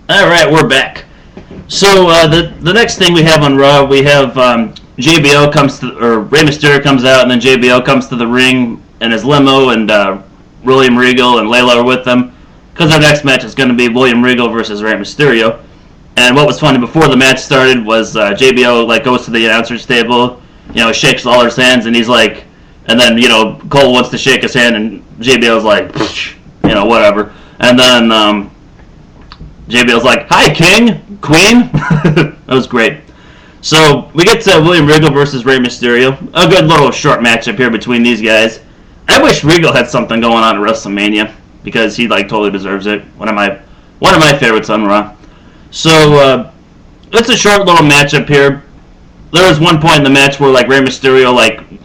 All right, we're back. So the next thing we have on Raw, we have JBL comes to, or Rey Mysterio comes out, and then JBL comes to the ring in his limo, and William Regal and Layla are with them because our next match is going to be William Regal versus Rey Mysterio. And what was funny before the match started was JBL like goes to the announcers table, shakes Lawler's hands, and he's like, and then Cole wants to shake his hand, and JBL's like, whatever, and then JBL's like, "Hi, King, Queen." That was great. So we get to William Regal versus Rey Mysterio. A good little short matchup here between these guys. I wish Regal had something going on at WrestleMania because he totally deserves it. One of my favorites on Raw. So it's a short little matchup here. There was one point in the match where Rey Mysterio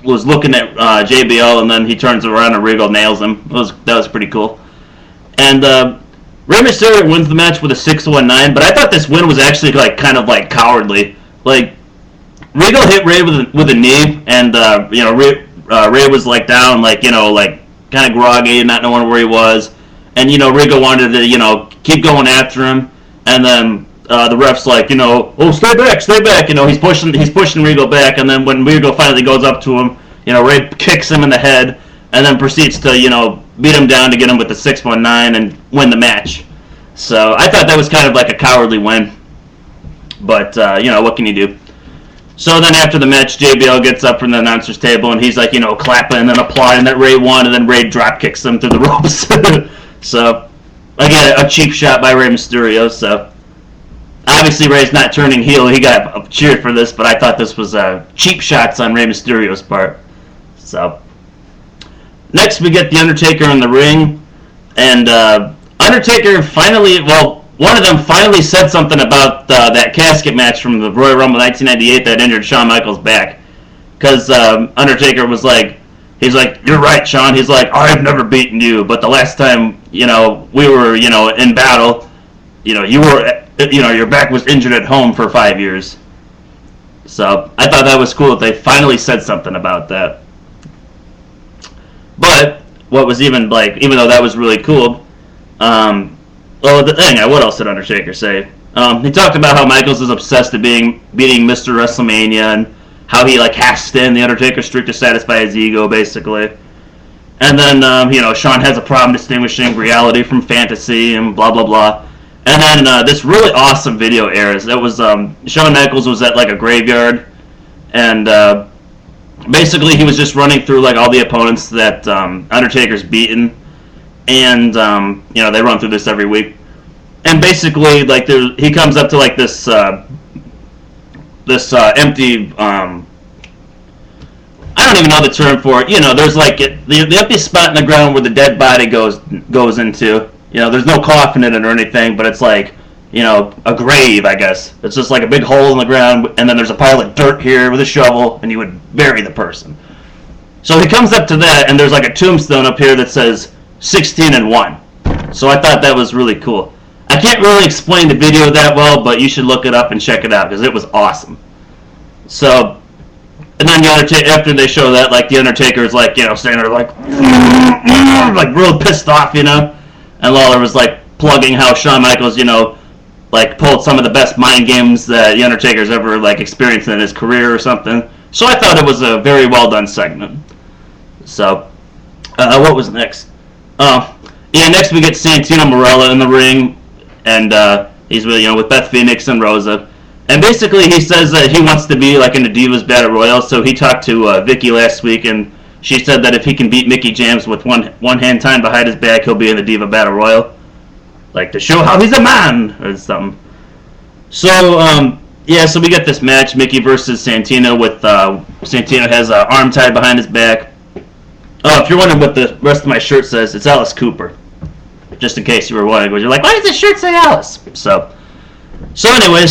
was looking at JBL, and then he turns around and Regal nails him. That was pretty cool. And Rey Mysterio wins the match with a 619, but I thought this win was actually kind of cowardly. Regal hit Rey with a knee, and Rey was down, kind of groggy, not knowing where he was, and Regal wanted to keep going after him, and then the ref's oh, stay back, he's pushing Regal back, and then when Regal finally goes up to him, Rey kicks him in the head, and then proceeds to beat him down to get him with the 619 and win the match. So I thought that was kind of a cowardly win, but what can you do? So then after the match, JBL gets up from the announcer's table, and he's clapping and then applauding that Rey won, and then Rey drop kicks him through the ropes. So again, a cheap shot by Rey Mysterio. So obviously Rey's not turning heel. He got cheered for this, but I thought this was cheap shots on Rey Mysterio's part. So next we get The Undertaker in the ring, and Undertaker finally, one of them finally said something about that casket match from the Royal Rumble 1998 that injured Shawn Michaels' back. Because Undertaker was he's like, "You're right, Shawn." He's like, "I've never beaten you, but the last time, we were, in battle, you were, your back was injured at home for 5 years." So I thought that was cool that they finally said something about that. But what was even though that was really cool, what else did Undertaker say? He talked about how Michaels is obsessed with beating Mr. WrestleMania, and how he has to end the Undertaker streak to satisfy his ego, basically. And then Shawn has a problem distinguishing reality from fantasy, and blah blah blah. And then this really awesome video airs. That was Shawn Michaels was at a graveyard, and basically he was just running through all the opponents that Undertaker's beaten, and they run through this every week, and basically he comes up to this empty I don't even know the term for it. There's the empty spot in the ground where the dead body goes into. There's no coffin in it or anything, but it's a grave, I guess. It's just a big hole in the ground, and then there's a pile of dirt here with a shovel, and you would bury the person. So he comes up to that, and there's a tombstone up here that says 16-1. So I thought that was really cool. I can't really explain the video that well, but you should look it up and check it out because it was awesome. So, and then after they show that, the Undertaker is standing there real pissed off, and Lawler was plugging how Shawn Michaels, pulled some of the best mind games that the Undertaker's ever experienced in his career or something. So I thought it was a very well done segment. So, what was next? Next we get Santino Marella in the ring, and he's with Beth Phoenix and Rosa. And basically he says that he wants to be in the Divas Battle Royal. So he talked to Vicky last week, and she said that if he can beat Mickie James with one hand tied behind his back, he'll be in the Diva Battle Royal, to show how he's a man or something. So so we get this match, Mickie versus Santino, with Santino has an arm tied behind his back. If you're wondering what the rest of my shirt says, it's Alice Cooper. Just in case you were wondering, you're like, why does this shirt say Alice? So anyway,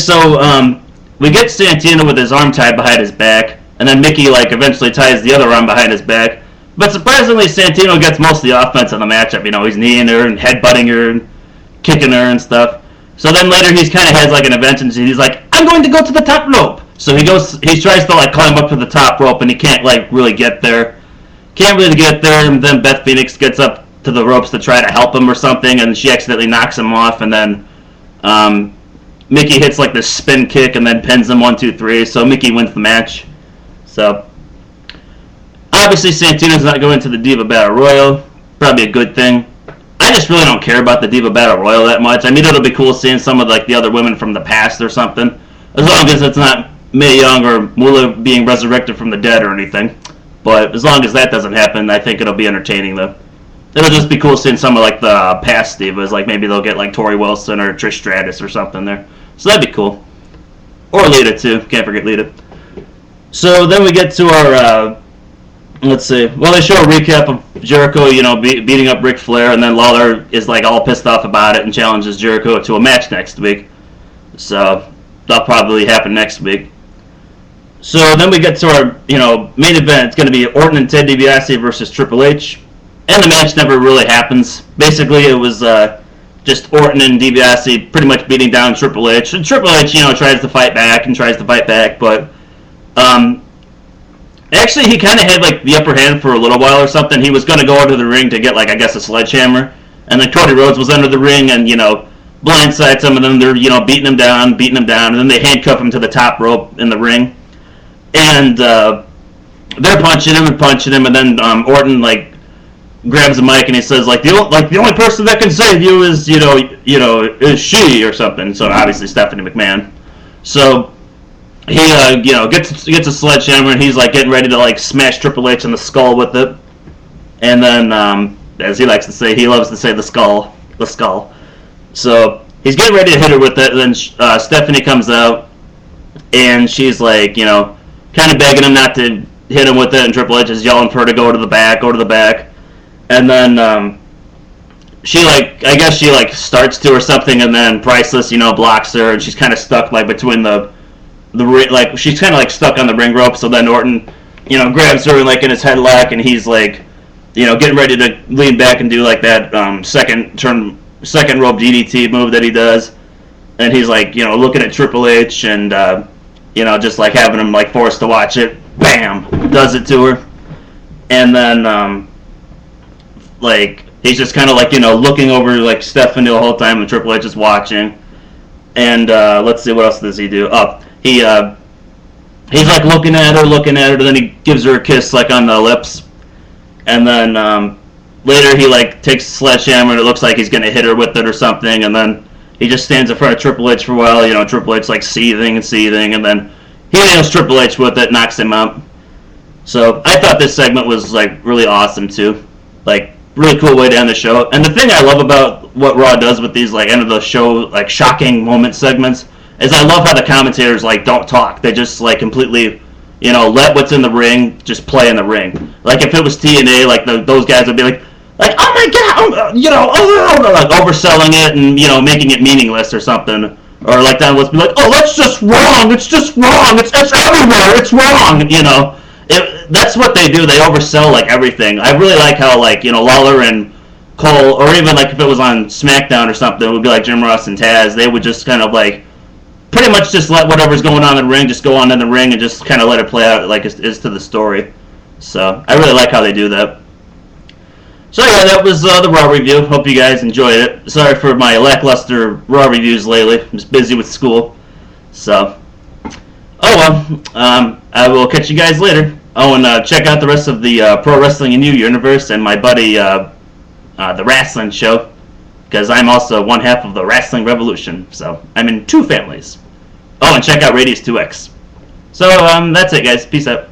we get Santino with his arm tied behind his back, and then Mickie eventually ties the other arm behind his back. But surprisingly, Santino gets most of the offense in the matchup. He's kneeing her and headbutting her and kicking her and stuff. So then later he kind of has an invention. He's like, I'm going to go to the top rope. So he tries to climb up to the top rope, and he can't really get there. And then Beth Phoenix gets up to the ropes to try to help him or something, and she accidentally knocks him off, and then Mickey hits like this spin kick and then pins him 1-2-3, so Mickey wins the match. So obviously Santina's not going to the Diva Battle Royal, probably a good thing. I just really don't care about the Diva Battle Royal that much. I mean, it'll be cool seeing some of like the other women from the past or something, as long as it's not Mae Young or Moolah being resurrected from the dead or anything. But as long as that doesn't happen, I think it'll be entertaining though. It'll just be cool seeing some of like the past divas, like maybe they'll get like Tori Wilson or Trish Stratus or something there. So that'd be cool. Or Lita too. Can't forget Lita. So then we get to our, let's see. Well, they show a recap of Jericho, you know, beating up Ric Flair, and then Lawler is like all pissed off about it and challenges Jericho to a match next week. So that'll probably happen next week. So then we get to our, you know, main event. It's going to be Orton and Ted DiBiase versus Triple H. And the match never really happens. Basically, it was just Orton and DiBiase pretty much beating down Triple H. And Triple H, you know, tries to fight back, but actually he kind of had like the upper hand for a little while or something. He was going to go into the ring to get like, I guess, a sledgehammer. And then Cody Rhodes was under the ring and, you know, blindsides some of them. They're, you know, beating him down, and then they handcuff him to the top rope in the ring. And they're punching him, and then Orton, like, grabs the mic and he says like the only person that can save you is is she or something. So obviously Stephanie McMahon. So he gets a sledgehammer and he's like getting ready to like smash Triple H in the skull with it. And then as he likes to say, he loves to say the skull. So he's getting ready to hit her with it. And then Stephanie comes out and she's like kind of begging him not to hit him with it. And Triple H is yelling for her to go to the back. And then she starts to or something, and then Priceless, blocks her, and she's kind of stuck like between the she's kind of like stuck on the ring rope. So then Orton, grabs her like in his headlock, and he's like, getting ready to lean back and do like that second rope DDT move that he does, and he's like, looking at Triple H and just like having him like forced to watch it. Bam, does it to her, and then he's just kind of like looking over like Stephanie the whole time, and Triple H is watching. And let's see, what else does he do? He's like looking at her, and then he gives her a kiss like on the lips. And then later he like takes a sledgehammer and it looks like he's gonna hit her with it or something. And then he just stands in front of Triple H for a while. Triple H like seething, and then he nails Triple H with it, knocks him out. So I thought this segment was like really awesome too, like. Really cool way to end the show. And the thing I love about what Raw does with these like end of the show like shocking moment segments is I love how the commentators like don't talk. They just like completely let what's in the ring just play in the ring. Like if it was TNA, like those guys would be like oh my god, like overselling it and making it meaningless or something. Or like that would be like, oh, that's just wrong. It's just wrong. It's everywhere. It's wrong. That's what they do. They oversell like everything. I really like how like Lawler and Cole, or even like if it was on SmackDown or something, it would be like Jim Ross and Taz. They would just kind of like pretty much just let whatever's going on in the ring just go on in the ring and just kind of let it play out like is to the story. So I really like how they do that. So yeah, that was the Raw review. Hope you guys enjoyed it. Sorry for my lackluster Raw reviews lately. I'm just busy with school. So, oh well. I will catch you guys later. Oh, and check out the rest of the Pro Wrestling in You universe and my buddy, The Wrestling Show, because I'm also one half of the Wrestling Revolution, so I'm in two families. Oh, and check out Radius 2X. So, that's it, guys. Peace out.